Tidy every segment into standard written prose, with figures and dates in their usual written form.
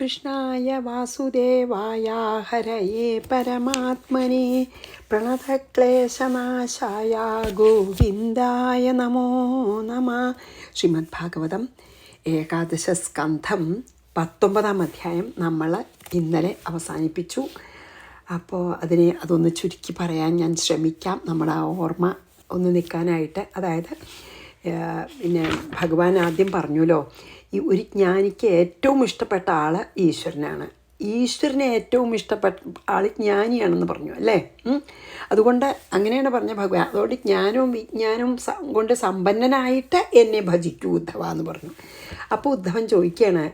കൃഷ്ണായ വാസുദേവായ ഹരയേ പരമാത്മനെ പ്രണതക്ലേശനാശായ ഗോവിന്ദായ നമോ നമ. ശ്രീമദ് ഭാഗവതം ഏകാദശ സ്കന്ധം 19 അധ്യായം നമ്മൾ ഇന്നലെ അവസാനിപ്പിച്ചു. അപ്പോൾ അതൊന്ന് ചുരുക്കി പറയാൻ ഞാൻ ശ്രമിക്കാം, നമ്മുടെ ആ ഓർമ്മ ഒന്ന് നിൽക്കാനായിട്ട്. അതായത് പിന്നെ ഭഗവാൻ ആദ്യം പറഞ്ഞല്ലോ, ഈ ഒരു ജ്ഞാനിക്ക് ഏറ്റവും ഇഷ്ടപ്പെട്ട ആൾ ഈശ്വരനാണ്, ഈശ്വരനെ ഏറ്റവും ഇഷ്ടപ്പെട്ട ആൾ ജ്ഞാനിയാണെന്ന് പറഞ്ഞു അല്ലേ. അതുകൊണ്ട് അങ്ങനെയാണ് പറഞ്ഞ ഭഗവാൻ. അതുകൊണ്ട് ജ്ഞാനവും വിജ്ഞാനവും കൊണ്ട് സമ്പന്നനായിട്ട് എന്നെ ഭജിക്കൂ ഉദ്ധവ എന്ന് പറഞ്ഞു. അപ്പോൾ ഉദ്ധവൻ ചോദിക്കുകയാണ്,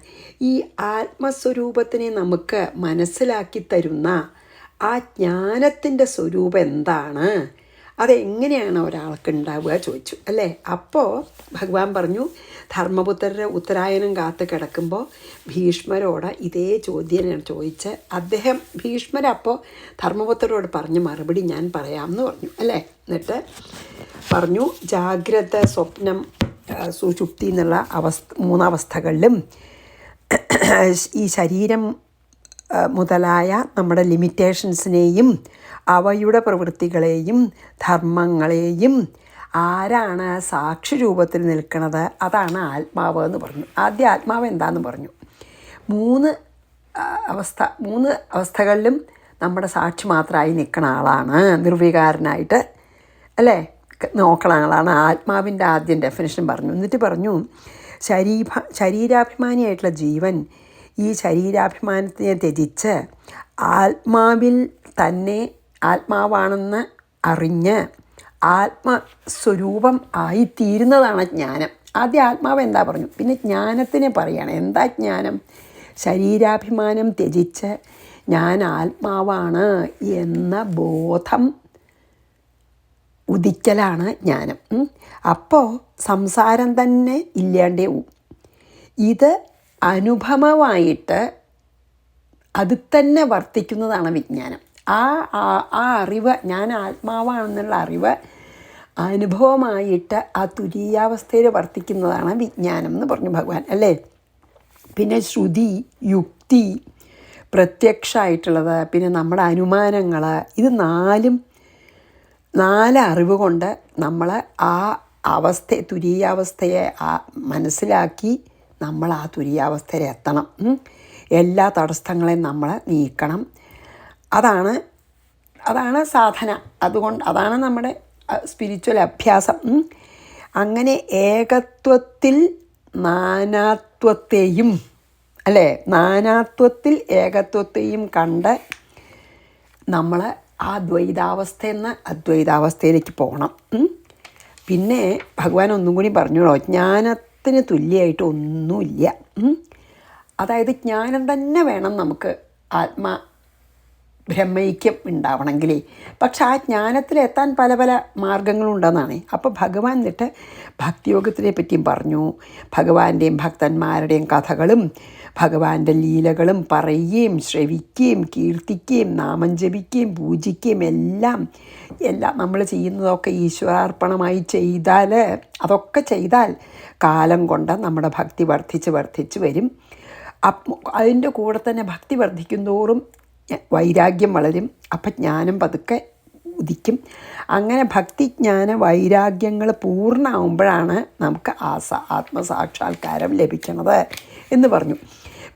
ഈ ആത്മസ്വരൂപത്തിനെ നമുക്ക് മനസ്സിലാക്കി തരുന്ന ആ ജ്ഞാനത്തിൻ്റെ സ്വരൂപം എന്താണ്, അതെങ്ങനെയാണ് ഒരാൾക്ക് ഉണ്ടാവുക ചോദിച്ചു അല്ലേ. അപ്പോൾ ഭഗവാൻ പറഞ്ഞു, ധർമ്മപുത്രരുടെ ഉത്തരായനം കാത്ത് കിടക്കുമ്പോൾ ഭീഷ്മരോട് ഇതേ ചോദ്യം ചോദിച്ച് ഭീഷ്മരപ്പോൾ ധർമ്മപുത്രരോട് പറഞ്ഞ മറുപടി ഞാൻ പറയാമെന്ന് പറഞ്ഞു അല്ലേ. എന്നിട്ട് പറഞ്ഞു, ജാഗ്രത, സ്വപ്നം, സുഷുപ്തി എന്നുള്ള 3 അവസ്ഥകളിലും ഈ ശരീരം മുതലായ നമ്മുടെ ലിമിറ്റേഷൻസിനെയും അവയുടെ പ്രവൃത്തികളെയും ധർമ്മങ്ങളെയും ആരാണ് സാക്ഷി രൂപത്തിൽ നിൽക്കുന്നത്, അതാണ് ആത്മാവ് എന്ന് പറഞ്ഞു. ആദ്യം ആത്മാവ് എന്താണെന്ന് പറഞ്ഞു. 3 അവസ്ഥകളിലും നമ്മുടെ സാക്ഷി മാത്രമായി നിൽക്കുന്ന ആളാണ്, നിർവികാരനായിട്ട് അല്ലേ നോക്കണ ആളാണ്. ആത്മാവിൻ്റെ ആദ്യം ഡെഫിനിഷൻ പറഞ്ഞു. എന്നിട്ട് പറഞ്ഞു, ശരീരാഭിമാനിയായിട്ടുള്ള ജീവൻ ഈ ശരീരാഭിമാനത്തിനെ ത്യജിച്ച് ആത്മാവിൽ തന്നെ ആത്മാവാണെന്ന് അറിഞ്ഞ് ആത്മസ്വരൂപം ആയിത്തീരുന്നതാണ് ജ്ഞാനം. ആദ്യം ആത്മാവ് എന്താ പറഞ്ഞു, പിന്നെ ജ്ഞാനത്തിനെ പറയാണ്. എന്താ ജ്ഞാനം? ശരീരാഭിമാനം ത്യജിച്ച് ഞാൻ ആത്മാവാണ് എന്ന ബോധം ഉദിക്കലാണ് ജ്ഞാനം. അപ്പോൾ സംസാരം തന്നെ ഇല്ലാണ്ടേ പോവും. ഇത് അനുഭവമായിട്ട് അത് തന്നെ വർത്തിക്കുന്നതാണ് വിജ്ഞാനം. ആ അറിവ്, ഞാൻ ആത്മാവാണെന്നുള്ള അറിവ് അനുഭവമായിട്ട് ആ തുരീയാവസ്ഥയിൽ വർത്തിക്കുന്നതാണ് വിജ്ഞാനം എന്ന് പറഞ്ഞു ഭഗവാൻ അല്ലേ. പിന്നെ ശ്രുതി, യുക്തി, പ്രത്യക്ഷമായിട്ടുള്ളത്, പിന്നെ നമ്മുടെ അനുമാനങ്ങൾ, ഇത് 4 അറിവ് കൊണ്ട് നമ്മൾ ആ തുരീയാവസ്ഥയെ മനസ്സിലാക്കി നമ്മൾ ആ തുരീയാവസ്ഥയിൽ എത്തണം. എല്ലാ തടസ്സങ്ങളെയും നമ്മൾ നീക്കണം. അതാണ് സാധന. അതാണ് നമ്മുടെ സ്പിരിച്വൽ അഭ്യാസം. അങ്ങനെ ഏകത്വത്തിൽ നാനാത്വത്തെയും അല്ലേ, നാനാത്വത്തിൽ ഏകത്വത്തെയും കണ്ട് നമ്മൾ ആ ദ്വൈതാവസ്ഥയിൽ നിന്ന് അദ്വൈതാവസ്ഥയിലേക്ക് പോകണം. പിന്നെ ഭഗവാൻ ഒന്നും കൂടി പറഞ്ഞോളൂ, ജ്ഞാനത്തിന് തുല്യമായിട്ട് ഒന്നുമില്ല. അതായത് ജ്ഞാനം തന്നെ വേണം നമുക്ക് ബ്രഹ്മൈക്യം ഉണ്ടാവണമെങ്കിൽ. പക്ഷെ ആ ജ്ഞാനത്തിലെത്താൻ പല മാർഗങ്ങളുണ്ടെന്നാണ്. അപ്പോൾ ഭഗവാൻ എന്നിട്ട് ഭക്തിയോഗത്തിനെ പറ്റിയും പറഞ്ഞു. ഭഗവാന്റെയും ഭക്തന്മാരുടെയും കഥകളും ഭഗവാന്റെ ലീലകളും പറയുകയും ശ്രവിക്കുകയും കീർത്തിക്കുകയും നാമം ജപിക്കുകയും പൂജിക്കുകയും എല്ലാം നമ്മൾ ചെയ്യുന്നതൊക്കെ ഈശ്വരാർപ്പണമായി അതൊക്കെ ചെയ്താൽ കാലം കൊണ്ട് നമ്മുടെ ഭക്തി വർദ്ധിച്ച് വരും. അതിൻ്റെ കൂടെ തന്നെ ഭക്തി വർദ്ധിക്കുന്തോറും വൈരാഗ്യം വളരും. അപ്പം ജ്ഞാനം പതുക്കെ ഉദിക്കും. അങ്ങനെ ഭക്തി, ജ്ഞാന, വൈരാഗ്യങ്ങൾ പൂർണ്ണമാകുമ്പോഴാണ് നമുക്ക് ആത്മസാക്ഷാത്കാരം ലഭിക്കുന്നത് എന്ന് പറഞ്ഞു.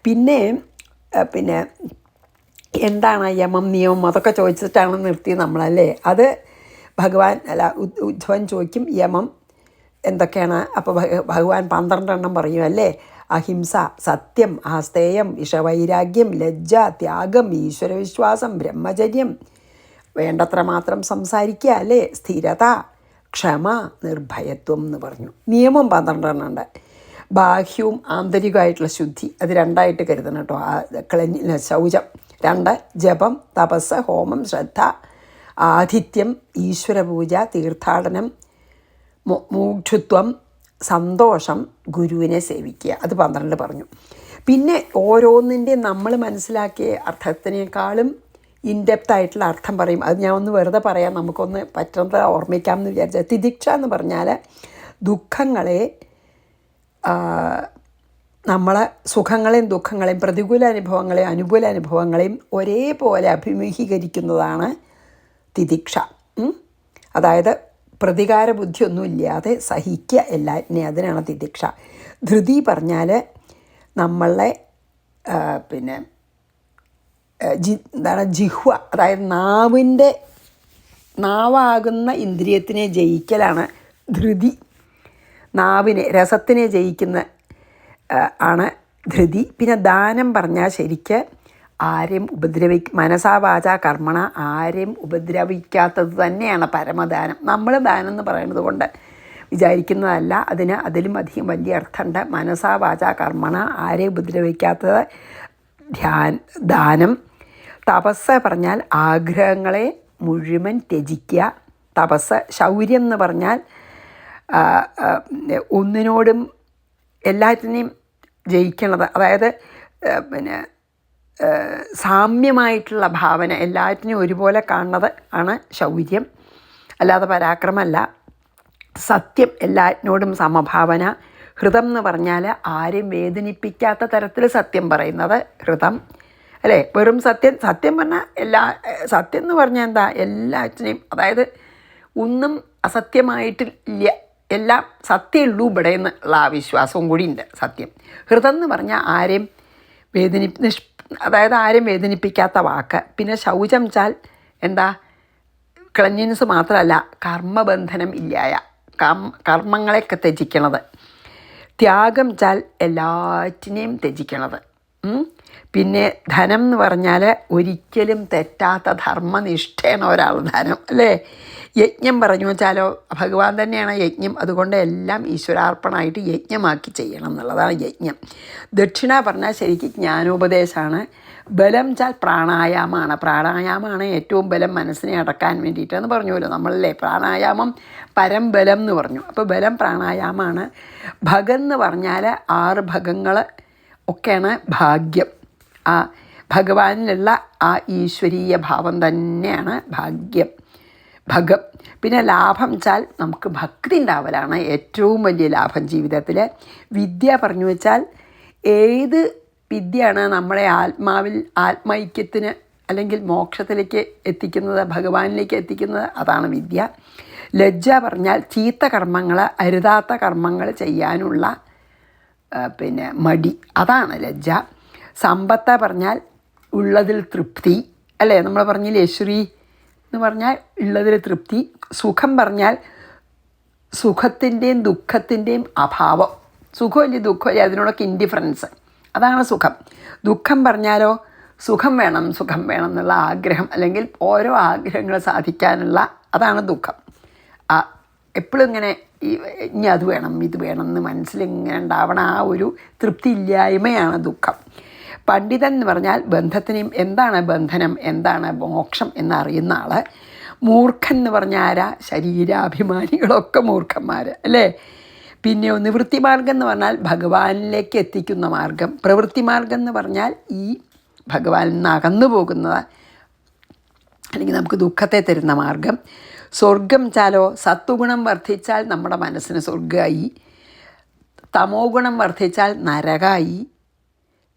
പിന്നെ എന്താണ് യമം, നിയമം, അതൊക്കെ ചോദിച്ചിട്ടാണ് നിർത്തി നമ്മളല്ലേ. അത് ഉദ്ധവൻ ചോദിക്കും, യമം എന്തൊക്കെയാണ്? അപ്പോൾ ഭഗവാൻ 12 പറയും അല്ലേ. അഹിംസ, സത്യം, ആസ്തേയം, ഇഷവൈരാഗ്യം, ലജ്ജ, ത്യാഗം, ഈശ്വരവിശ്വാസം, ബ്രഹ്മചര്യം, വേണ്ടത്ര മാത്രം സംസാരിക്കുക അല്ലേ, സ്ഥിരത, ക്ഷമ, നിർഭയത്വം എന്ന് പറഞ്ഞു. നിയമം 12 ഉണ്ട്. ബാഹ്യവും ആന്തരികമായിട്ടുള്ള ശുദ്ധി, അത് 2ആയിട്ട് കരുതണം കേട്ടോ. ശൗചം 2, ജപം, തപസ്, ഹോമം, ശ്രദ്ധ, ആതിഥ്യം, ഈശ്വരപൂജ, തീർത്ഥാടനം, മൂഢത്വം, സന്തോഷം, ഗുരുവിനെ സേവിക്കുക, അത് 12 പറഞ്ഞു. പിന്നെ ഓരോന്നിൻ്റെ നമ്മൾ മനസ്സിലാക്കിയ അർത്ഥത്തിനേക്കാളും ഇൻഡെപ്തായിട്ടുള്ള അർത്ഥം പറയും. അത് ഞാൻ ഒന്ന് വെറുതെ പറയാം, നമുക്കൊന്ന് പറ്റുന്നത് ഓർമ്മിക്കാമെന്ന് വിചാരിച്ചാൽ. തിദിക്ഷ എന്ന് പറഞ്ഞാൽ ദുഃഖങ്ങളെ നമ്മളെ സുഖങ്ങളെയും ദുഃഖങ്ങളെയും പ്രതികൂല അനുഭവങ്ങളെയും അനുകൂല അനുഭവങ്ങളെയും ഒരേപോലെ അഭിമുഖീകരിക്കുന്നതാണ് തിതിക്ഷ. അതായത് പ്രതികാര ബുദ്ധിയൊന്നുമില്ലാതെ സഹിക്കുക എല്ലാറ്റിനെയും, അതിനാണ് തിതിക്ഷ. ധൃതി പറഞ്ഞാൽ നമ്മളെ എന്താണ് ജിഹ്വ, അതായത് നാവാകുന്ന ഇന്ദ്രിയത്തിനെ ജയിക്കലാണ് ധൃതി. നാവിനെ രസത്തിനെ ജയിക്കുന്ന ആണ് ധൃതി. പിന്നെ ദാനം പറഞ്ഞാൽ ശരിക്ക് ആരെയും മനസാ വാച കർമ്മണ ആരെയും ഉപദ്രവിക്കാത്തത് തന്നെയാണ് പരമദാനം. നമ്മൾ ദാനം എന്ന് പറയുന്നത് കൊണ്ട് വിചാരിക്കുന്നതല്ല, അതിലും അധികം വലിയ അർത്ഥമുണ്ട്. മനസാ വാച കർമ്മണ ആരെയും ഉപദ്രവിക്കാത്തത് ദാനം. തപസ് പറഞ്ഞാൽ ആഗ്രഹങ്ങളെ മുഴുവൻ ത്യജിക്കുക, തപസ്. ശൗര്യം എന്ന് പറഞ്ഞാൽ ഒന്നിനോടും എല്ലാറ്റിനെയും ജയിക്കണത്, അതായത് സാമ്യമായിട്ടുള്ള ഭാവന, എല്ലാറ്റിനെയും ഒരുപോലെ കാണുന്നത് ആണ് ശൗര്യം, അല്ലാതെ പരാക്രമമല്ല. സത്യം, എല്ലാറ്റിനോടും സമഭാവന. ഹൃതം എന്ന് പറഞ്ഞാൽ ആരെയും വേദനിപ്പിക്കാത്ത തരത്തിൽ സത്യം പറയുന്നത് ഹൃതം, അല്ലേ? വെറും സത്യം പറഞ്ഞാൽ സത്യം എന്ന് പറഞ്ഞാൽ എന്താ? എല്ലാറ്റിനെയും, അതായത് ഒന്നും അസത്യമായിട്ടില്ല, എല്ലാം സത്യമുള്ളൂ ഇവിടെ എന്നുള്ള ആ വിശ്വാസവും കൂടി ഉണ്ട് സത്യം. ഹൃതം എന്ന് പറഞ്ഞാൽ ആരെയും അതായത് ആരെയും വേദനിപ്പിക്കാത്ത വാക്ക്. പിന്നെ ശൗചം ചാൽ എന്താ? ക്ലീൻസ് മാത്രമല്ല, കർമ്മബന്ധനം ഇല്ലായ കർമ്മങ്ങളെയൊക്കെ ത്യജിക്കണത്. ത്യാഗം ചാൽ എല്ലാറ്റിനെയും ത്യജിക്കണത്. പിന്നെ ധനം എന്ന് പറഞ്ഞാൽ ഒരിക്കലും തെറ്റാത്ത ധർമ്മനിഷ്ഠയാണ് ഒരാൾ ധനം, അല്ലേ? യജ്ഞം പറഞ്ഞു വെച്ചാലോ, ഭഗവാൻ തന്നെയാണ് യജ്ഞം, അതുകൊണ്ട് എല്ലാം ഈശ്വരാർപ്പണമായിട്ട് യജ്ഞമാക്കി ചെയ്യണം എന്നുള്ളതാണ് യജ്ഞം. ദക്ഷിണ പറഞ്ഞാൽ ശരിക്കും ജ്ഞാനോപദേശമാണ്. ബലം ചാൽ പ്രാണായാമമാണ് ഏറ്റവും ബലം മനസ്സിനെ അടക്കാൻ വേണ്ടിയിട്ടെന്ന് പറഞ്ഞുവല്ലോ നമ്മളല്ലേ. പ്രാണായാമം പരംബലം എന്ന് പറഞ്ഞു. അപ്പോൾ ബലം പ്രാണായാമമാണ്. ഭഗം എന്ന് പറഞ്ഞാൽ 6 ഭഗങ്ങൾ ഒക്കെയാണ് ഭാഗ്യം. ആ ഭഗവാനിലുള്ള ആ ഈശ്വരീയ ഭാവം തന്നെയാണ് ഭഗം. പിന്നെ ലാഭം വെച്ചാൽ നമുക്ക് ഭക്തി ഉണ്ടാവലാണ് ഏറ്റവും വലിയ ലാഭം ജീവിതത്തിൽ. വിദ്യ പറഞ്ഞു വെച്ചാൽ ഏത് വിദ്യയാണ് നമ്മളെ ആത്മൈക്യത്തിന് അല്ലെങ്കിൽ മോക്ഷത്തിലേക്ക് എത്തിക്കുന്നത്, ഭഗവാനിലേക്ക് എത്തിക്കുന്നത്, അതാണ് വിദ്യ. ലജ്ജ പറഞ്ഞാൽ ചീത്ത കർമ്മങ്ങൾ, അരുതാത്ത കർമ്മങ്ങൾ ചെയ്യാനുള്ള മടി, അതാണ് ലജ്ജ. സമ്പത്ത പറഞ്ഞാൽ ഉള്ളതിൽ തൃപ്തി, അല്ലേ? നമ്മൾ പറഞ്ഞില്ലേ ശ്രീ എന്ന് പറഞ്ഞാൽ ഉള്ളതിൽ തൃപ്തി. സുഖം പറഞ്ഞാൽ സുഖത്തിൻ്റെയും ദുഃഖത്തിൻ്റെയും അഭാവം. സുഖമില്ല ദുഃഖമില്ല, അതിനോടൊക്കെ ഇൻഡിഫറൻസ്, അതാണ് സുഖം. ദുഃഖം പറഞ്ഞാലോ സുഖം വേണം എന്നുള്ള ആഗ്രഹം, അല്ലെങ്കിൽ ഓരോ ആഗ്രഹങ്ങൾ സാധിക്കാനുള്ള, അതാണ് ദുഃഖം. എപ്പോഴും ഇങ്ങനെ ഇനി അത് വേണം ഇത് വേണം എന്ന് മനസ്സിലിങ്ങനെ ഉണ്ടാവണ ആ ഒരു തൃപ്തി ഇല്ലായ്മയാണ് ദുഃഖം. പണ്ഡിതൻ എന്ന് പറഞ്ഞാൽ ബന്ധത്തിനെയും, എന്താണ് ബന്ധനം, എന്താണ് മോക്ഷം എന്നറിയുന്ന ആൾ. മൂർഖൻ എന്ന് പറഞ്ഞാൽ ആരാ? ശരീരാഭിമാനികളൊക്കെ മൂർഖന്മാർ, അല്ലേ? പിന്നെ നിവൃത്തിമാർഗം എന്ന് പറഞ്ഞാൽ ഭഗവാനിലേക്ക് എത്തിക്കുന്ന മാർഗം. പ്രവൃത്തിമാർഗം എന്ന് പറഞ്ഞാൽ ഈ ഭഗവാനിൽ നിന്ന് അകന്നു പോകുന്നത്, അല്ലെങ്കിൽ നമുക്ക് ദുഃഖത്തെ തരുന്ന മാർഗം. സ്വർഗം ചാലോ സത്വഗുണം വർദ്ധിച്ചാൽ നമ്മുടെ മനസ്സിന് സ്വർഗമായി, തമോ ഗുണം വർദ്ധിച്ചാൽ നരകമായി.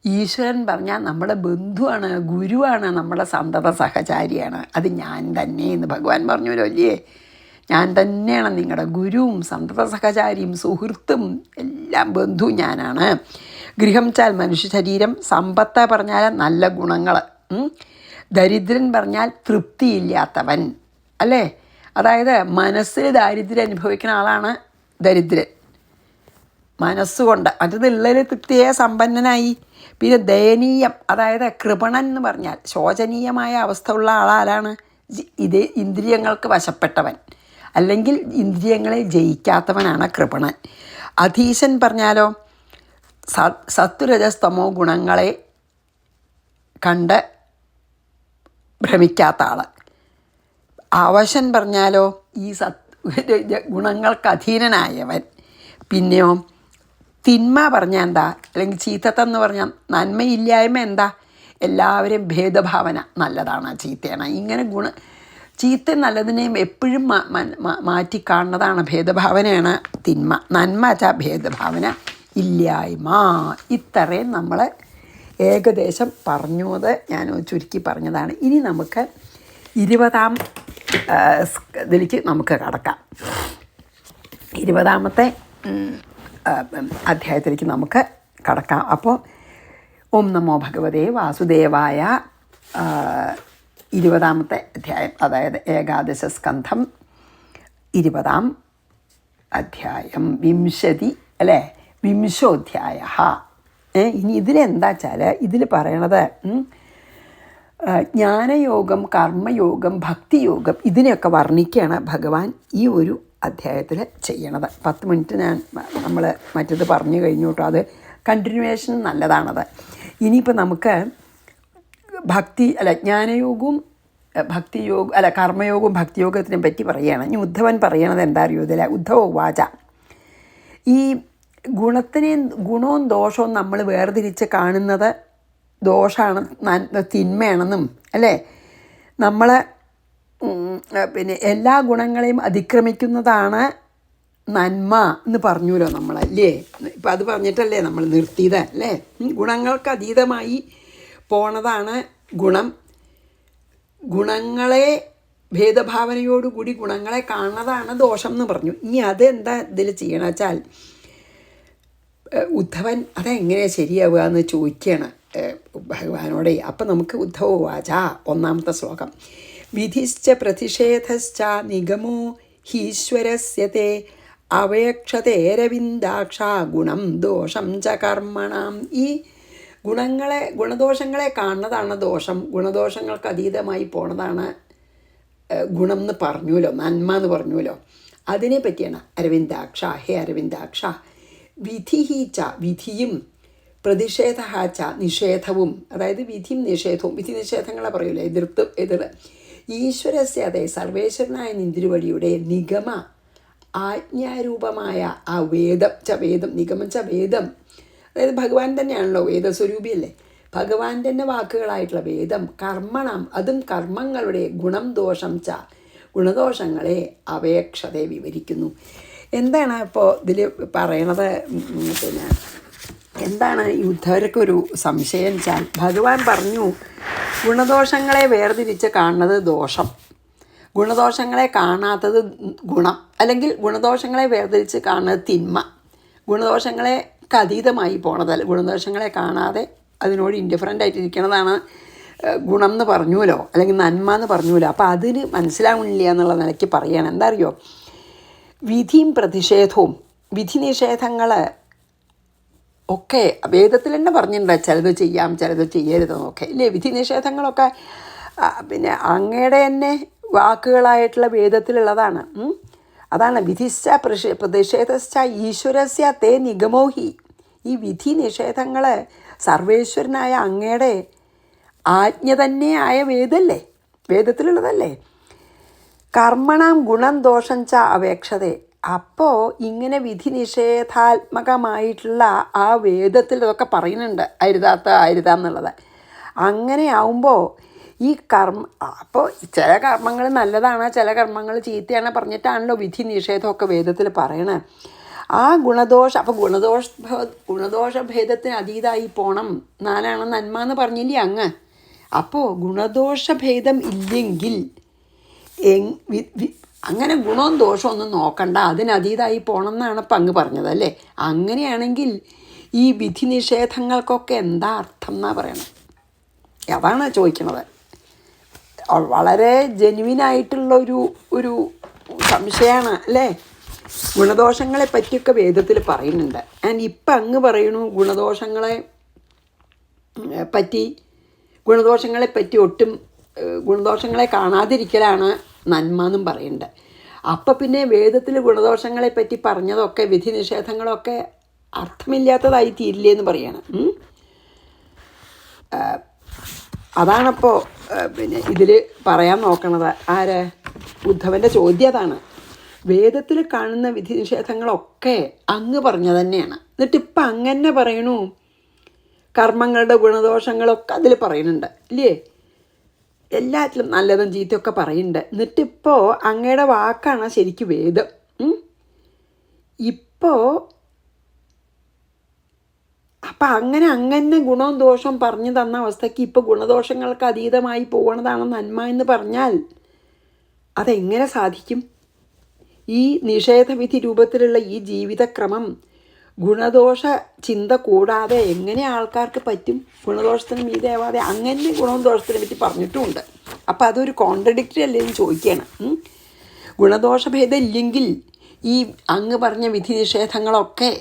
ഈശ്വരൻ പറഞ്ഞാൽ നമ്മുടെ ബന്ധുവാണ്, ഗുരുവാണ്, നമ്മുടെ സന്തത സഹചാരിയാണ്. അത് ഞാൻ തന്നെ എന്ന് ഭഗവാൻ പറഞ്ഞല്ലോ, അല്ലേ? ഞാൻ തന്നെയാണ് നിങ്ങളുടെ ഗുരുവും സന്തത സഹചാരിയും സുഹൃത്തും എല്ലാം, ബന്ധു ഞാനാണ്. ഗൃഹം ചാൽ മനുഷ്യ ശരീരം. സമ്പത്ത് പറഞ്ഞാൽ നല്ല ഗുണങ്ങൾ. ദരിദ്രൻ പറഞ്ഞാൽ തൃപ്തിയില്ലാത്തവൻ, അല്ലേ? അതായത് മനസ്സിൽ ദാരിദ്ര്യം അനുഭവിക്കുന്ന ആളാണ് ദരിദ്രൻ, മനസ്സുകൊണ്ട്. മറ്റതുള്ളതിൽ തൃപ്തിയെ സമ്പന്നനായി. പിന്നെ ദയനീയം, അതായത് കൃപണൻ എന്ന് പറഞ്ഞാൽ ശോചനീയമായ അവസ്ഥ ഉള്ള ആളാരാണ്? ഇന്ദ്രിയങ്ങൾക്ക് വശപ്പെട്ടവൻ, അല്ലെങ്കിൽ ഇന്ദ്രിയങ്ങളെ ജയിക്കാത്തവനാണ് കൃപണൻ. അധീശൻ പറഞ്ഞാലോ സത്വരജസ്തമോ ഗുണങ്ങളെ കണ്ട് ഭ്രമിക്കാത്ത ആൾ. അവശൻ പറഞ്ഞാലോ ഈ ഗുണങ്ങൾക്ക് അധീനനായവൻ. പിന്നെയോ തിന്മ പറഞ്ഞാൽ എന്താ? അല്ലെങ്കിൽ ചീത്തത്വം എന്ന് പറഞ്ഞാൽ നന്മയില്ലായ്മ എന്താ? എല്ലാവരെയും ഭേദഭാവന, നല്ലതാണ് ചീത്തയാണ്, ഇങ്ങനെ ചീത്ത നല്ലതിനെയും എപ്പോഴും മാറ്റി കാണുന്നതാണ് ഭേദഭാവനയാണ് തിന്മ. നന്മ വെച്ചാൽ ഭേദഭാവന, ഇല്ലായ്മ. ഇത്രയും നമ്മൾ ഏകദേശം പറഞ്ഞത് ഞാൻ ചുരുക്കി പറഞ്ഞതാണ്. ഇനി നമുക്ക് 20-ാം ഇതിലേക്ക് നമുക്ക് കടക്കാം. 20-ാമത്തെ അധ്യായത്തിലേക്ക് നമുക്ക് കടക്കാം. അപ്പോൾ ഓം നമോ ഭഗവതേ വാസുദേവായ 20-ാമത്തെ അധ്യായം, അതായത് ഏകാദശ സ്കന്ധം 20-ാം അധ്യായം, വിംശോധ്യായ. ഇനി ഇതിലെന്താ വെച്ചാൽ ഇതിൽ പറയണത് ജ്ഞാനയോഗം, കർമ്മയോഗം, ഭക്തിയോഗം ഇതിനെയൊക്കെ വർണ്ണിക്കുകയാണ് ഭഗവാൻ ഈ ഒരു അധ്യായത്തിൽ ചെയ്യണത്. 10 മിനിറ്റ് നമ്മൾ മറ്റത് പറഞ്ഞു കഴിഞ്ഞു കേട്ടോ. അത് കണ്ടിന്യൂവേഷൻ നല്ലതാണത്. ഇനിയിപ്പോൾ നമുക്ക് ജ്ഞാനയോഗവും കർമ്മയോഗവും ഭക്തിയോഗത്തിനെ പറ്റി പറയുകയാണ്. ഇനി ഉദ്ധവൻ പറയണത് എന്താ അറിയോ ഇതിൽ? ഉദ്ധവ വാച, ഈ ഗുണവും ദോഷവും നമ്മൾ വേർതിരിച്ച് കാണുന്നത് ദോഷമാണ്, തിന്മയാണെന്നും അല്ലേ, നമ്മൾ പിന്നെ എല്ലാ ഗുണങ്ങളെയും അതിക്രമിക്കുന്നതാണ് നന്മ എന്ന് പറഞ്ഞല്ലോ നമ്മളല്ലേ. ഇപ്പം അത് പറഞ്ഞിട്ടല്ലേ നമ്മൾ നിർത്തിയത് അല്ലേ. ഗുണങ്ങൾക്ക് അതീതമായി പോണതാണ് ഗുണം. ഗുണങ്ങളെ ഭേദഭാവനയോടുകൂടി ഗുണങ്ങളെ കാണുന്നതാണ് ദോഷം എന്ന് പറഞ്ഞു. ഇനി അതെന്താ ഇതിൽ ചെയ്യണം വെച്ചാൽ ഉദ്ധവൻ അതെങ്ങനെയാണ് ശരിയാവുക എന്ന് ചോദിക്കുകയാണ് ഭഗവാനോടെ. അപ്പം നമുക്ക് ഉദ്ധവ വാച 1-ാമത്തെ ശ്ലോകം. വിധിശ്ച പ്രതിഷേധശ്ച നിഗമോ ഹീശ്വരസ്യ തേ അവേക്ഷതേരവിന്ദാക്ഷ ഗുണം ദോഷം ച കർമ്മണാം. ഈ ഗുണദോഷങ്ങളെ കാണുന്നതാണ് ദോഷം, ഗുണദോഷങ്ങൾക്ക് അതീതമായി പോണതാണ് ഗുണം എന്ന് പറഞ്ഞുല്ലോ, നന്മ എന്ന് പറഞ്ഞുല്ലോ. അതിനെ പറ്റിയാണ് അരവിന്ദാക്ഷ, ഹേ അരവിന്ദാക്ഷ. വിധിഹീച്ച വിധിയും, പ്രതിഷേധഹാച്ച നിഷേധവും, അതായത് വിധിയും നിഷേധവും. വിധി നിഷേധങ്ങളെ പറയൂലേ, എതിർ ഈശ്വരസ്യ അതെ സർവേശ്വരനായ നിന്തിരുവടിയുടെ നിഗമ ആജ്ഞാരൂപമായ ആ വേദം, നിഗമം ച വേദം, അതായത് ഭഗവാൻ തന്നെയാണല്ലോ, വേദസ്വരൂപിയല്ലേ, ഭഗവാൻ തന്നെ വാക്കുകളായിട്ടുള്ള വേദം, കർമ്മണം അതും കർമ്മങ്ങളുടെ ഗുണം ദോഷം ച ഗുണദോഷങ്ങളെ അപേക്ഷതയെ വിവരിക്കുന്നു. എന്താണ് ഇപ്പോൾ ഇതിൽ പറയണത്? പിന്നെ എന്താണ് ഈ ഉദ്ധവർക്കൊരു സംശയം വെച്ചാൽ, ഭഗവാൻ പറഞ്ഞു ഗുണദോഷങ്ങളെ വേർതിരിച്ച് കാണുന്നത് ദോഷം, ഗുണദോഷങ്ങളെ കാണാത്തത് ഗുണം, അല്ലെങ്കിൽ ഗുണദോഷങ്ങളെ വേർതിരിച്ച് കാണുന്നത് തിന്മ, ഗുണദോഷങ്ങളെ അതീതമായി പോണതല്ല, ഗുണദോഷങ്ങളെ കാണാതെ അതിനോട് ഇൻഡിഫറൻ്റ് ആയിട്ടിരിക്കണതാണ് ഗുണം എന്ന് പറഞ്ഞുവല്ലോ, അല്ലെങ്കിൽ നന്മ എന്ന് പറഞ്ഞുവല്ലോ. അപ്പോൾ അതിന് മനസ്സിലാവുന്നില്ല എന്നുള്ള നിലയ്ക്ക് പറയുകയാണ്. എന്താ അറിയോ, വിധിയും പ്രതിഷേധവും, വിധി നിഷേധങ്ങൾ ഒക്കെ വേദത്തിൽ തന്നെ പറഞ്ഞിട്ടുണ്ട്, ചിലത് ചെയ്യാം ചിലത് ചെയ്യരുതെന്നൊക്കെ ഇല്ലേ. വിധി നിഷേധങ്ങളൊക്കെ പിന്നെ അങ്ങയുടെ തന്നെ വാക്കുകളായിട്ടുള്ള വേദത്തിലുള്ളതാണ്. അതാണ് വിധിശ്ച പ്രതിഷേധശ്ച ഈശ്വരസ്യ തേ നിഗമോഹി. ഈ വിധി നിഷേധങ്ങൾ സർവേശ്വരനായ അങ്ങയുടെ ആജ്ഞ തന്നെയായ വേദത്തിലുള്ളതല്ലേ. കർമ്മണം ഗുണം ദോഷം ച അപേക്ഷതേ. അപ്പോൾ ഇങ്ങനെ വിധി നിഷേധാത്മകമായിട്ടുള്ള ആ വേദത്തിൽ ഇതൊക്കെ പറയുന്നുണ്ട്, അരുതാന്നുള്ളത്. അങ്ങനെ ആവുമ്പോൾ ഈ അപ്പോൾ ചില കർമ്മങ്ങൾ നല്ലതാണ്, ചില കർമ്മങ്ങൾ ചീത്തയാണ് പറഞ്ഞിട്ടാണല്ലോ വിധി നിഷേധമൊക്കെ വേദത്തിൽ പറയണേ. ആ അപ്പോൾ ഗുണദോഷ ഭേദത്തിന് അതീതമായി പോകണം, നാലാണ് നന്മ എന്ന് പറഞ്ഞില്ലേ അങ്ങ്. അപ്പോൾ ഗുണദോഷഭേദം ഇല്ലെങ്കിൽ അങ്ങനെ ഗുണവും ദോഷവും ഒന്നും നോക്കണ്ട, അതിനതീതമായി പോകണം എന്നാണ് ഇപ്പം അങ്ങ് പറഞ്ഞത് അല്ലേ. അങ്ങനെയാണെങ്കിൽ ഈ വിധി നിഷേധങ്ങൾക്കൊക്കെ എന്താ അർത്ഥം എന്നാണ് പറയണത്. അതാണ് ചോദിക്കണത്. വളരെ ജെന്യുവിനായിട്ടുള്ള ഒരു സംശയമാണ് അല്ലേ. ഗുണദോഷങ്ങളെ പറ്റിയൊക്കെ വേദത്തിൽ പറയുന്നുണ്ട്. ആൻഡ് ഇപ്പം അങ്ങ് പറയണു ഗുണദോഷങ്ങളെ പറ്റി ഒട്ടും ഗുണദോഷങ്ങളെ കാണാതിരിക്കലാണ് നന്മ എന്നും പറയുന്നുണ്ട്. അപ്പം പിന്നെ വേദത്തിൽ ഗുണദോഷങ്ങളെ പറ്റി പറഞ്ഞതൊക്കെ വിധി നിഷേധങ്ങളൊക്കെ അർത്ഥമില്ലാത്തതായി തീരില്ലേ എന്ന് പറയാണ്. അതാണപ്പോൾ പിന്നെ ഇതിൽ പറയാൻ നോക്കണത്. ഉദ്ധവൻ്റെ ചോദ്യം അതാണ്. വേദത്തിൽ കാണുന്ന വിധി നിഷേധങ്ങളൊക്കെ അങ്ങ് പറഞ്ഞ തന്നെയാണ്. എന്നിട്ടിപ്പം അങ്ങനെ പറയണു കർമ്മങ്ങളുടെ ഗുണദോഷങ്ങളൊക്കെ അതിൽ പറയുന്നുണ്ട് ഇല്ലേ. എല്ലാറ്റിലും നല്ലതും ചീത്തയൊക്കെ പറയുന്നുണ്ട്. എന്നിട്ടിപ്പോൾ അങ്ങയുടെ വാക്കാണ് ശരിക്കും വേദം. ഇപ്പോൾ അപ്പം അങ്ങനെ ഗുണവും ദോഷവും പറഞ്ഞു തന്ന അവസ്ഥയ്ക്ക് ഇപ്പോൾ ഗുണദോഷങ്ങൾക്ക് അതീതമായി പോകണതാണ് നന്മ എന്ന് പറഞ്ഞാൽ അതെങ്ങനെ സാധിക്കും? ഈ നിഷേധവിധി രൂപത്തിലുള്ള ഈ ജീവിതക്രമം ഗുണദോഷ ചിന്ത കൂടാതെ എങ്ങനെ ആൾക്കാർക്ക് പറ്റും? ഗുണദോഷത്തിന് മീതെയാവാതെ അങ്ങനെ ഗുണവും ദോഷത്തിനെ പറ്റി പറഞ്ഞിട്ടുമുണ്ട്. അപ്പം അതൊരു കോൺട്രഡിക്റ്ററി അല്ലേ എന്ന് ചോദിക്കുകയാണ്. ഗുണദോഷഭേദം ഇല്ലെങ്കിൽ ഈ അങ്ങ് പറഞ്ഞ വിധി നിഷേധങ്ങളൊക്കെ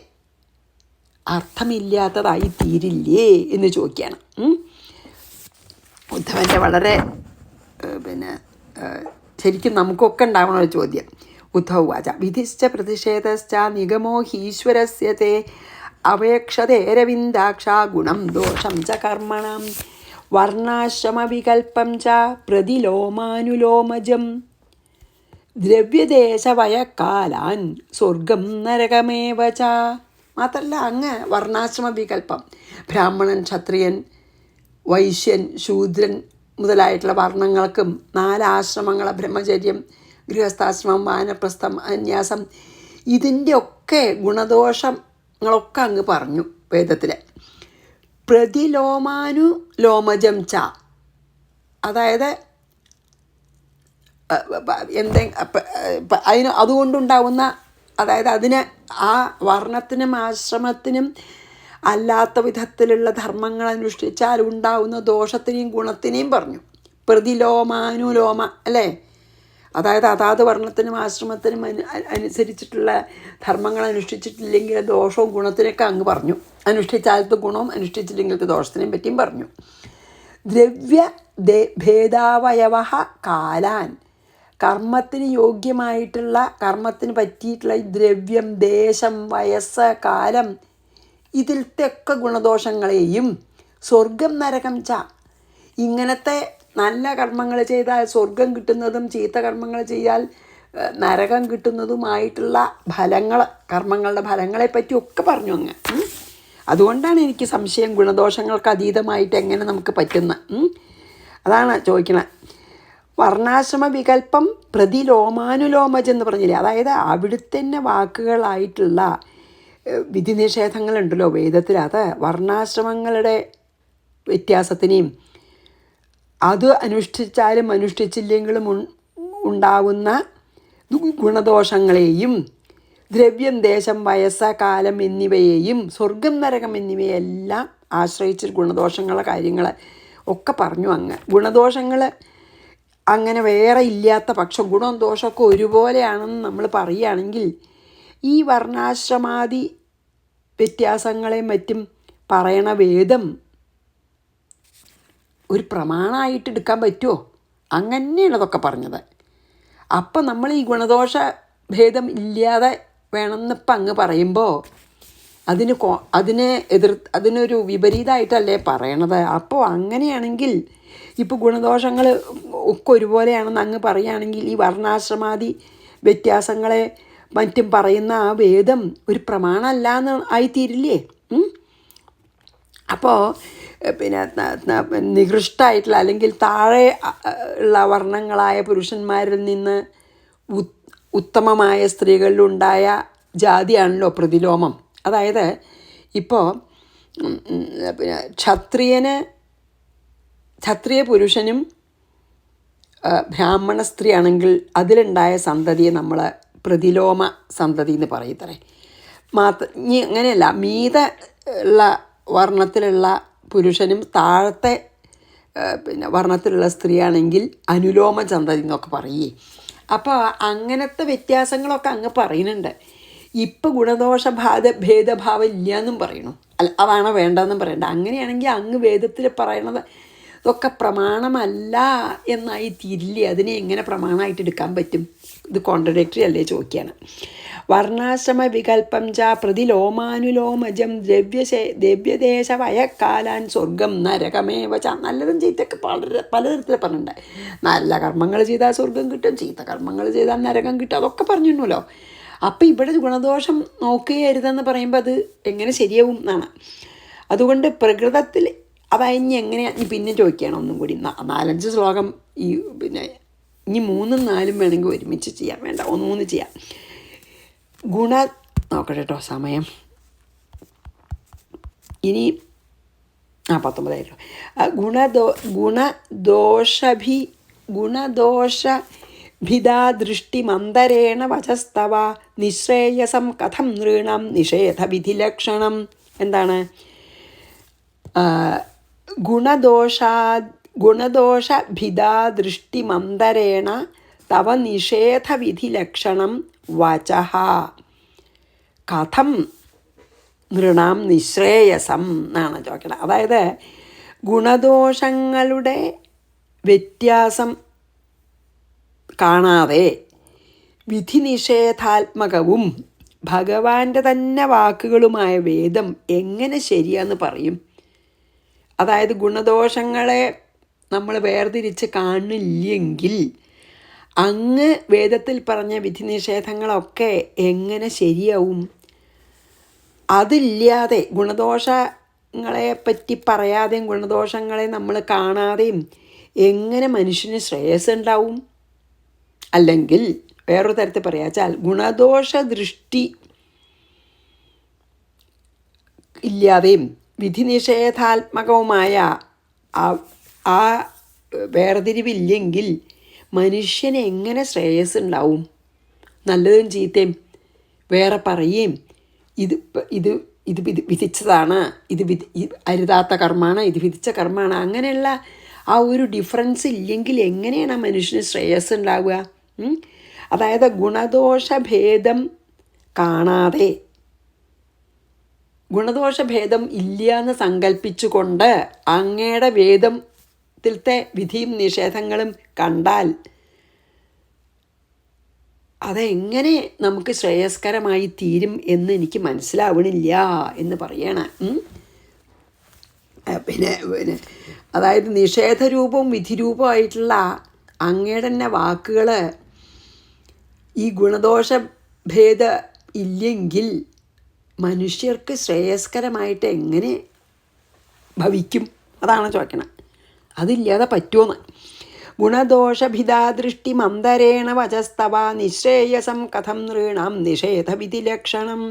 അർത്ഥമില്ലാത്തതായി തീരില്ലേ എന്ന് ചോദിക്കുകയാണ്. ഉദ്ധവൻ്റെ വളരെ ശരിക്കും നമുക്കൊക്കെ ഉണ്ടാവണ ഒരു ചോദ്യം. ഉദ്ധവ വാച വിധിശ്ച പ്രതിഷേധശ്ച നിഗമോ ഹീശ്വരസ്യ തേ അപേക്ഷതേരവിന്ദാക്ഷ ഗുണം ദോഷം ച കർമ്മണം വർണ്ണാശ്രമവികൽപ്പം ച പ്രതിലോമാനുലോമജം ദ്രവ്യദേശവയക്കാലാൻ സ്വർഗം നരകമേവ ച. മാത്രമല്ല അങ്ങ് വർണ്ണാശ്രമവികൽപ്പം, ബ്രാഹ്മണൻ, ക്ഷത്രിയൻ, വൈശ്യൻ, ശൂദ്രൻ മുതലായിട്ടുള്ള വർണ്ണങ്ങൾക്കും 4 ആശ്രമങ്ങളെ ബ്രഹ്മചര്യം, ഗൃഹസ്ഥാശ്രമം, വാനപ്രസ്ഥം, സന്യാസം, ഇതിൻ്റെ ഒക്കെ ഗുണദോഷങ്ങളൊക്കെ അങ്ങ് പറഞ്ഞു വേദത്തിൽ. പ്രതിലോമാനുലോമജം ച, അതായത് അതുകൊണ്ടുണ്ടാവുന്ന, അതായത് അതിന് ആ വർണ്ണത്തിനും ആശ്രമത്തിനും അല്ലാത്ത വിധത്തിലുള്ള ധർമ്മങ്ങൾ അനുഷ്ഠിച്ചാൽ ഉണ്ടാവുന്ന ദോഷത്തിനെയും ഗുണത്തിനെയും പറഞ്ഞു. പ്രതിലോമാനുലോമ അല്ലേ? അതായത് അതാത് വർണ്ണത്തിനും ആശ്രമത്തിനും അനുസരിച്ചിട്ടുള്ള ധർമ്മങ്ങൾ അനുഷ്ഠിച്ചിട്ടില്ലെങ്കിൽ ദോഷവും ഗുണത്തിനൊക്കെ അങ്ങ് പറഞ്ഞു. അനുഷ്ഠിച്ചാലത്തെ ഗുണവും അനുഷ്ഠിച്ചില്ലെങ്കിലത്തെ ദോഷത്തിനെയും പറ്റിയും പറഞ്ഞു. ദ്രവ്യ ഭേദാവയവ കാലാൻ, കർമ്മത്തിന് യോഗ്യമായിട്ടുള്ള, കർമ്മത്തിന് പറ്റിയിട്ടുള്ള ദ്രവ്യം, ദേശം, വയസ്സ്, കാലം, ഇതിലത്തെയൊക്കെ ഗുണദോഷങ്ങളെയും സ്വർഗം നരകം ച, ഇങ്ങനത്തെ നല്ല കർമ്മങ്ങൾ ചെയ്താൽ സ്വർഗം കിട്ടുന്നതും ചീത്ത കർമ്മങ്ങൾ ചെയ്താൽ നരകം കിട്ടുന്നതുമായിട്ടുള്ള ഫലങ്ങൾ, കർമ്മങ്ങളുടെ ഫലങ്ങളെ പറ്റിയൊക്കെ പറഞ്ഞു അങ്ങ്. അതുകൊണ്ടാണ് എനിക്ക് സംശയം, ഗുണദോഷങ്ങൾക്ക് അതീതമായിട്ട് എങ്ങനെ നമുക്ക് പറ്റുന്ന. അതാണ് ചോദിക്കണത്. വർണ്ണാശ്രമ വികല്പം പ്രതിലോമാനുലോമജെന്ന് പറഞ്ഞില്ലേ, അതായത് അവിടുത്തെ തന്നെ വാക്കുകളായിട്ടുള്ള വിധി നിഷേധങ്ങളുണ്ടല്ലോ വേദത്തിൽ, അത് വർണ്ണാശ്രമങ്ങളുടെ വ്യത്യാസത്തിനെയും അത് അനുഷ്ഠിച്ചാലും അനുഷ്ഠിച്ചില്ലെങ്കിലും ഉണ്ടാവുന്ന ഗുണദോഷങ്ങളെയും ദ്രവ്യം, ദേശം, വയസ്സ്, കാലം എന്നിവയെയും സ്വർഗം, നരകം എന്നിവയെല്ലാം ആശ്രയിച്ച് ഗുണദോഷങ്ങളുടെ കാര്യങ്ങൾ ഒക്കെ പറഞ്ഞു അങ്ങ്. ഗുണദോഷങ്ങൾ അങ്ങനെ വേറെ ഇല്ലാത്ത പക്ഷം ഗുണവും ദോഷമൊക്കെ ഒരുപോലെയാണെന്ന് നമ്മൾ പറയുകയാണെങ്കിൽ ഈ വർണ്ണാശ്രമാദി വ്യത്യാസങ്ങളെയും മറ്റും പറയണ വേദം ഒരു പ്രമാണമായിട്ട് എടുക്കാൻ പറ്റുമോ? അങ്ങനെയാണ് അതൊക്കെ പറഞ്ഞത്. അപ്പം നമ്മൾ ഈ ഗുണദോഷ ഭേദം ഇല്ലാതെ വേണമെന്നിപ്പം അങ്ങ് പറയുമ്പോൾ അതിനൊരു വിപരീതമായിട്ടല്ലേ പറയണത്. അപ്പോൾ അങ്ങനെയാണെങ്കിൽ ഇപ്പോൾ ഗുണദോഷങ്ങൾ ഒക്കെ ഒരുപോലെയാണെന്ന് അങ്ങ് പറയുകയാണെങ്കിൽ ഈ വർണ്ണാശ്രമാദി വ്യത്യാസങ്ങളെ മറ്റും പറയുന്ന ആ വേദം ഒരു പ്രമാണമല്ല എന്ന് ആയിത്തീരില്ലേ? അപ്പോൾ നികൃഷ്ടമായിട്ടുള്ള അല്ലെങ്കിൽ താഴെ ഉള്ള വർണ്ണങ്ങളായ പുരുഷന്മാരിൽ നിന്ന് ഉത്തമമായ സ്ത്രീകളിലുണ്ടായ ജാതിയാണല്ലോ പ്രതിലോമം. അതായത് ഇപ്പോൾ ക്ഷത്രിയ പുരുഷനും ബ്രാഹ്മണ സ്ത്രീ ആണെങ്കിൽ അതിലുണ്ടായ സന്തതിയെ നമ്മൾ പ്രതിലോമ സന്തതി എന്ന് പറയത്തറേ. ഇനി അങ്ങനെയല്ല, മീത ഉള്ള വർണ്ണത്തിലുള്ള പുരുഷനും താഴത്തെ വർണ്ണത്തിലുള്ള സ്ത്രീയാണെങ്കിൽ അനുലോമ സന്തതി എന്നൊക്കെ പറയേ. അപ്പോൾ അങ്ങനത്തെ വ്യത്യാസങ്ങളൊക്കെ അങ്ങ് പറയുന്നുണ്ട്. ഇപ്പം ഗുണദോഷ ഭേദഭാവം ഇല്ല എന്നും പറയണു. അതാണ് വേണ്ടതെന്നും പറയണ്ട. അങ്ങനെയാണെങ്കിൽ അങ്ങ് വേദത്തിൽ പറയണത് ഇതൊക്കെ പ്രമാണമല്ല എന്നായി തീരില്ലേ? അതിനെ എങ്ങനെ പ്രമാണമായിട്ട് എടുക്കാൻ പറ്റും? ഇത് കോൺട്രഡിക്ടറി അല്ലേ ചോദിക്കുകയാണ്. വർണ്ണാശ്രമ വികൽപ്പം ച പ്രതിലോമാനുലോമജം ദ്രവ്യദേശ വയക്കാലാൻ സ്വർഗം നരകമേവ ച. നല്ലതും ചീത്തയൊക്കെ പലതരത്തിൽ പറഞ്ഞിട്ടുണ്ട്. നല്ല കർമ്മങ്ങൾ ചെയ്താൽ സ്വർഗം കിട്ടും, ചീത്ത കർമ്മങ്ങൾ ചെയ്താൽ നരകം കിട്ടും, അതൊക്കെ പറഞ്ഞിരുന്നല്ലോ. അപ്പം ഇവിടെ ഗുണദോഷം നോക്കുകയരുതെന്ന് പറയുമ്പോൾ അത് എങ്ങനെ ശരിയാവും എന്നാണ്. അതുകൊണ്ട് പ്രകൃതത്തിൽ അതതിന് എങ്ങനെയാണ് പിന്നെ ചോദിക്കുകയാണ് ഒന്നും കൂടി. 4-5 ശ്ലോകം ഈ ഇനി 3-4 വേണമെങ്കിൽ ഒരുമിച്ച് ചെയ്യാം, വേണ്ട 1-3 ചെയ്യാം. നോക്കട്ടെ കേട്ടോ സമയം. ഇനി 19 ഗുണദോഷഭിദാദൃഷ്ടിമന്തരേണ വചസ്തവ നിശ്രേയസം കഥം നൃണാം നിഷേധവിധിലക്ഷണം. എന്താണ്? ഗുണദോഷഭിദാദൃഷ്ടിമന്തരേണ തവ നിഷേധവിധിലക്ഷണം വചഃ കഥം നൃണാം നിശ്രേയസം എന്നാണ് ചോദിക്കണം. അതായത് ഗുണദോഷങ്ങളുടെ വ്യത്യാസം കാണാതെ വിധിനിഷേധാത്മകവും ഭഗവാന്റെ തന്നെ വാക്കുകളുമായ വേദം എങ്ങനെ ശരിയാന്ന് പറയും? അതായത് ഗുണദോഷങ്ങളെ നമ്മൾ വേർതിരിച്ച് കാണില്ലെങ്കിൽ അങ്ങ് വേദത്തിൽ പറഞ്ഞ വിധിനിഷേധങ്ങളൊക്കെ എങ്ങനെ ശരിയാവും? അതില്ലാതെ ഗുണദോഷങ്ങളെപ്പറ്റി പറയാതെയും ഗുണദോഷങ്ങളെ നമ്മൾ കാണാതെയും എങ്ങനെ മനുഷ്യന് ശ്രേയസ് ഉണ്ടാവും? അല്ലെങ്കിൽ വേറൊരു തരത്തിൽ പറയാച്ചാൽ ഗുണദോഷ ദൃഷ്ടി ഇല്ലാതെയും വിധിനിഷേധാത്മകവുമായ ആ വേർതിരിവില്ലെങ്കിൽ മനുഷ്യന് എങ്ങനെ ശ്രേയസ് ഉണ്ടാവും? നല്ലതും ചീത്തയും വേറെ പറയുകയും ഇത് വിധിച്ചതാണ്, ഇത് അരുതാത്ത കർമ്മമാണ്, ഇത് വിധിച്ച കർമ്മമാണ്, അങ്ങനെയുള്ള ആ ഒരു ഡിഫറൻസ് ഇല്ലെങ്കിൽ എങ്ങനെയാണ് ആ മനുഷ്യന് ശ്രേയസ് ഉണ്ടാവുക? അതായത് ഗുണദോഷഭേദം കാണാതെ ഗുണദോഷഭേദം ഇല്ല എന്ന് സങ്കല്പിച്ചുകൊണ്ട് അങ്ങയുടെ വേദത്തിലത്തെ വിധിയും നിഷേധങ്ങളും കണ്ടാൽ അതെങ്ങനെ നമുക്ക് ശ്രേയസ്കരമായി തീരും എന്ന് എനിക്ക് മനസ്സിലാവണില്ല എന്ന് പറയണം. പിന്നെ അതായത് നിഷേധരൂപവും വിധിരൂപമായിട്ടുള്ള അങ്ങയുടെ തന്നെ വാക്കുകൾ ഈ ഗുണദോഷഭേദ ഇല്ലെങ്കിൽ മനുഷ്യർക്ക് ശ്രേയസ്കരമായിട്ട് എങ്ങനെ ഭവിക്കും? അതാണ് ചോദിക്കണം. അതില്ലാതെ പറ്റുമോന്ന്. ഗുണദോഷഭിദാദൃഷ്ടിമന്തരേണ വചസ്തവ നിശ്രേയസം കഥം നൃണാം നിഷേധവിധിലക്ഷണം.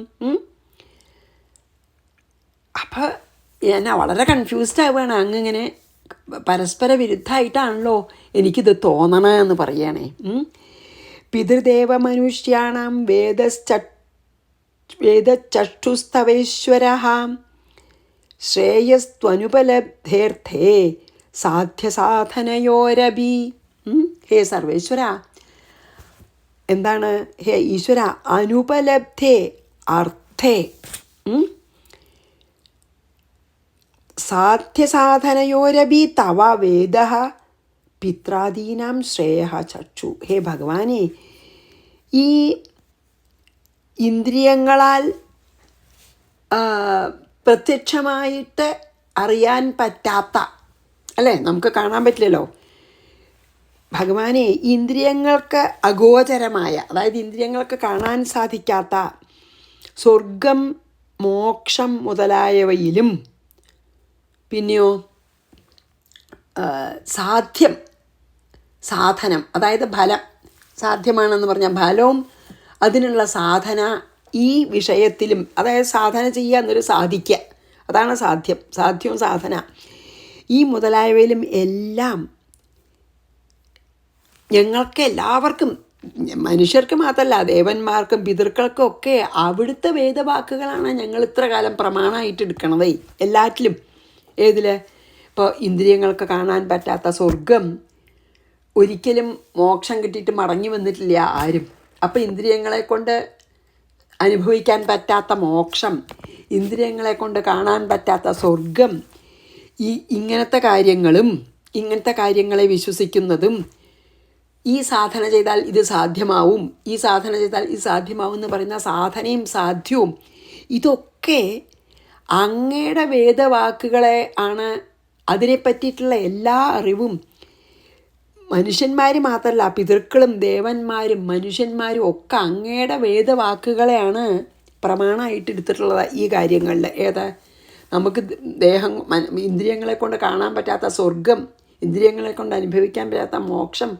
അപ്പം ഞാൻ വളരെ കൺഫ്യൂസ്ഡ് ആവുകയാണ്. അങ്ങിങ്ങനെ പരസ്പര വിരുദ്ധമായിട്ടാണല്ലോ എനിക്കിത് തോന്നണമെന്ന് പറയണേ. പിതൃദേവ മനുഷ്യാണാം വേദചക്ഷുസ്തവേശ്വര ശ്രേയസ്ത്വനുപലബ്ധേർത്ഥേ സാധ്യസാധനയോരപി. ഹേ സർവേശ്വര, എന്താണ്? ഹേ ഈശ്വര, അനുപലബ്ധേ അർത്ഥേ സാധ്യസാധനയോരപി തവ വേദ പിത്രാദീനാം ശ്രേയ ചക്ഷു. ഹേ ഭഗവാനെ, ഈ ഇന്ദ്രിയങ്ങളാൽ പ്രത്യക്ഷമായിട്ട് അറിയാൻ പറ്റാത്ത, അല്ലേ, നമുക്ക് കാണാൻ പറ്റില്ലല്ലോ ഭഗവാനെ, ഇന്ദ്രിയങ്ങൾക്ക് അഗോചരമായ, അതായത് ഇന്ദ്രിയങ്ങൾക്ക് കാണാൻ സാധിക്കാത്ത സ്വർഗം, മോക്ഷം മുതലായവയിലും പിന്നെയോ സാധനം, അതായത് ഫലം സാധ്യമാണെന്ന് പറഞ്ഞാൽ ഫലവും അതിനുള്ള സാധന ഈ വിഷയത്തിലും, അതായത് സാധന ചെയ്യുക എന്നൊരു സാധിക്കുക, അതാണ് സാധ്യവും സാധന, ഈ മുതലായവയിലും എല്ലാം ഞങ്ങൾക്ക് എല്ലാവർക്കും, മനുഷ്യർക്ക് മാത്രമല്ല ദേവന്മാർക്കും പിതൃക്കൾക്കും ഒക്കെ അവിടുത്തെ വേദവാക്കുകളാണ് ഞങ്ങൾ ഇത്ര കാലം പ്രമാണമായിട്ട് എടുക്കണതേ എല്ലാറ്റിലും. ഏതിൽ? ഇപ്പോൾ ഇന്ദ്രിയങ്ങൾക്ക് കാണാൻ പറ്റാത്ത സ്വർഗം, ഒരിക്കലും മോക്ഷം കിട്ടിയിട്ട് മടങ്ങി വന്നിട്ടില്ല ആരും. അപ്പോൾ ഇന്ദ്രിയങ്ങളെ കൊണ്ട് അനുഭവിക്കാൻ പറ്റാത്ത മോക്ഷം, ഇന്ദ്രിയങ്ങളെ കൊണ്ട് കാണാൻ പറ്റാത്ത സ്വർഗം, ഇങ്ങനത്തെ കാര്യങ്ങളെ വിശ്വസിക്കുന്നതും ഈ സാധന ചെയ്താൽ ഇത് സാധ്യമാവും, ഈ സാധന ചെയ്താൽ ഇത് സാധ്യമാവും എന്ന് പറയുന്ന സാധനയും സാധ്യവും ഇതൊക്കെ അങ്ങയുടെ വേദവാക്കുകളെ ആണ്. അതിനെപ്പറ്റിയിട്ടുള്ള എല്ലാ അറിവും മനുഷ്യന്മാർ മാത്രമല്ല, പിതൃക്കളും ദേവന്മാരും മനുഷ്യന്മാരും ഒക്കെ അങ്ങയുടെ വേദവാക്കുകളെയാണ് പ്രമാണമായിട്ട് എടുത്തിട്ടുള്ളത് ഈ കാര്യങ്ങളിൽ. ഏതാ? നമുക്ക് ഇന്ദ്രിയങ്ങളെ കൊണ്ട് കാണാൻ പറ്റാത്ത സ്വർഗം, ഇന്ദ്രിയങ്ങളെ കൊണ്ട് അനുഭവിക്കാൻ പറ്റാത്ത മോക്ഷം,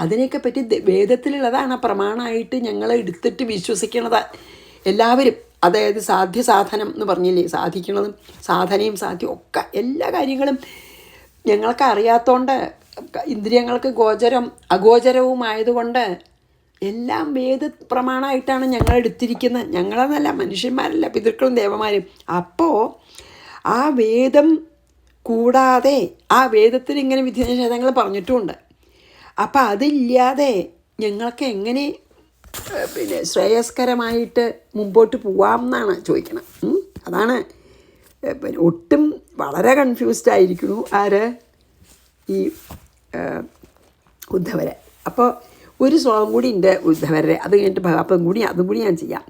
അതിനെയൊക്കെ പറ്റി വേദത്തിലുള്ളതാണ് പ്രമാണമായിട്ട് ഞങ്ങൾ എടുത്തിട്ട് വിശ്വസിക്കണത് എല്ലാവരും. അതായത് സാധ്യസാധനം എന്ന് പറഞ്ഞില്ലേ, സാധിക്കുന്നതും സാധനയും സാധ്യവും ഒക്കെ എല്ലാ കാര്യങ്ങളും ഞങ്ങൾക്ക് അറിയാത്തതുകൊണ്ട്, ഇന്ദ്രിയങ്ങൾക്ക് അഗോചരവുമായതുകൊണ്ട് എല്ലാം വേദ പ്രമാണമായിട്ടാണ് ഞങ്ങൾ എടുത്തിരിക്കുന്നത്. ഞങ്ങളെന്നല്ല, മനുഷ്യന്മാരല്ല, പിതൃക്കളും ദേവന്മാരും. അപ്പോൾ ആ വേദം കൂടാതെ ആ വേദത്തിൽ ഇങ്ങനെ വിധിനിഷേധങ്ങൾ പറഞ്ഞിട്ടുമുണ്ട്. അപ്പം അതില്ലാതെ ഞങ്ങൾക്ക് എങ്ങനെ ശ്രേയസ്കരമായിട്ട് മുമ്പോട്ട് പോവാം എന്നാണ് ചോദിക്കണം. അതാണ് ഒട്ടും വളരെ കൺഫ്യൂസ്ഡ് ആയിരിക്കുന്നു ആര്, ഈ ഉദ്ധവരെ. അപ്പോൾ ഒരു ശ്ലോകം കൂടി ഉണ്ട് ഉദ്ധവരെ, അത് കഴിഞ്ഞിട്ട് അപ്പം അതും കൂടി ഞാൻ ചെയ്യാം.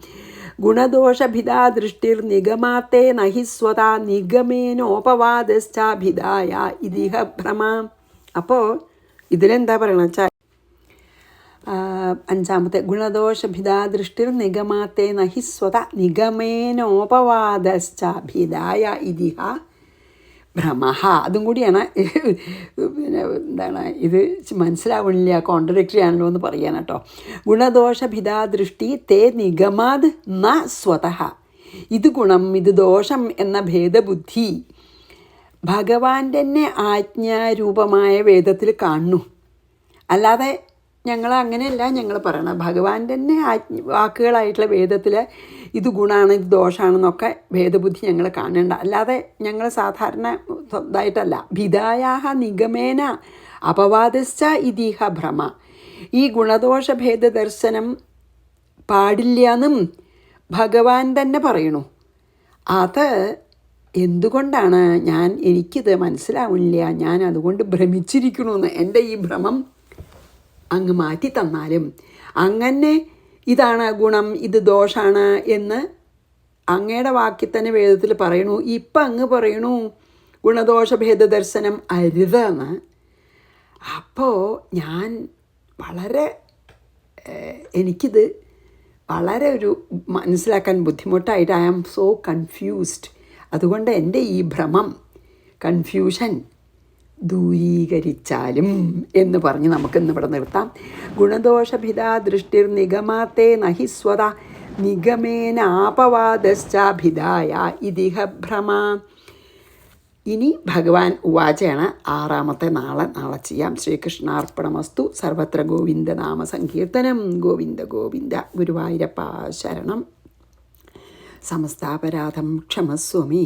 ഗുണദോഷഭിതാ ദൃഷ്ടിർ നിഗമാത്തേ നഹി സ്വതാ നിഗമേനോപവാദശ്ചാഭിധായ ഇതിഹ ഭ്രമ. അപ്പോൾ ഇതിലെന്താ പറയണ വെച്ചാൽ, അഞ്ചാമത്തെ ഗുണദോഷഭിതാ ദൃഷ്ടിർ നിഗമാത്തേ നഹി സ്വത നിഗമേനോപവാദശ്ചാഭിധായ ഇതിഹ ഭ്രമഃ. അതും കൂടിയാണ് പിന്നെ എന്താണ് ഇത് മനസ്സിലാവണില്ല, കോൺട്രഡിക്ടറി ആണല്ലോ എന്ന് പറയാൻ കേട്ടോ. ഗുണദോഷഭിതാ ദൃഷ്ടി തേ നിഗമാത് ന സ്വതഃ. ഇത് ഗുണം ഇത് ദോഷം എന്ന ഭേദബുദ്ധി ഭഗവാന്റെ തന്നെ ആജ്ഞാരൂപമായ വേദത്തിൽ കാണുന്നു. അല്ലാതെ ഞങ്ങൾ അങ്ങനെയല്ല ഞങ്ങൾ പറയണം. ഭഗവാന്റെ തന്നെ വാക്കുകളായിട്ടുള്ള വേദത്തിൽ ഇത് ഗുണമാണ് ഇത് ദോഷമാണെന്നൊക്കെ ഭേദബുദ്ധി ഞങ്ങൾ കാണേണ്ട. അല്ലാതെ ഞങ്ങൾ സാധാരണ ഇതായിട്ടല്ല. ഭിതായാഹ നിഗമേന അപവാദശ്ച ഇതിഹ ഭ്രമ. ഈ ഗുണദോഷ ഭേദ ദർശനം പാടില്ല എന്നും ഭഗവാൻ തന്നെ പറയണു. അത് എന്തുകൊണ്ടാണ് എനിക്കിത് മനസ്സിലാവില്ല, ഞാൻ അതുകൊണ്ട് ഭ്രമിച്ചിരിക്കണമെന്ന്. എൻ്റെ ഈ ഭ്രമം അങ്ങ് മാറ്റി തന്നാലും, അങ്ങനെ ഇതാണ് ഗുണം ഇത് ദോഷമാണ് എന്ന് അങ്ങയുടെ വാക്കിൽ തന്നെ വേദത്തിൽ പറയണു. ഇപ്പം അങ്ങ് പറയണു ഗുണദോഷഭേദ ദർശനം അരുതെന്ന്. അപ്പോൾ ഞാൻ എനിക്കിത് വളരെ ഒരു മനസ്സിലാക്കാൻ ബുദ്ധിമുട്ടായിട്ട് ഐ ആം സോ കൺഫ്യൂസ്ഡ്. അതുകൊണ്ട് എൻ്റെ ഈ ഭ്രമം, കൺഫ്യൂഷൻ ദൂരീകരിച്ചാലും എന്ന് പറഞ്ഞ് നമുക്കിന്നിവിടെ നിർത്താം. ഗുണദോഷഭിതാ ദൃഷ്ടിർ നിഗമാത്തേ നഹി സ്വത നിഗമേനാപവാദശ്ചാഭിധായ ഇതിഹ ഭ്രമ. ഇനി ഭഗവാൻ ഉവാചയാണ് ആറാമത്തെ നാളെ ചെയ്യാം. ശ്രീകൃഷ്ണാർപ്പണമസ്തു. സർവത്ര ഗോവിന്ദ നാമ സങ്കീർത്തനം. ഗോവിന്ദ ഗോവിന്ദ. ഗുരുവായൂരപ്പ ശരണം. സമസ്താപരാധം ക്ഷമസ്വമേ.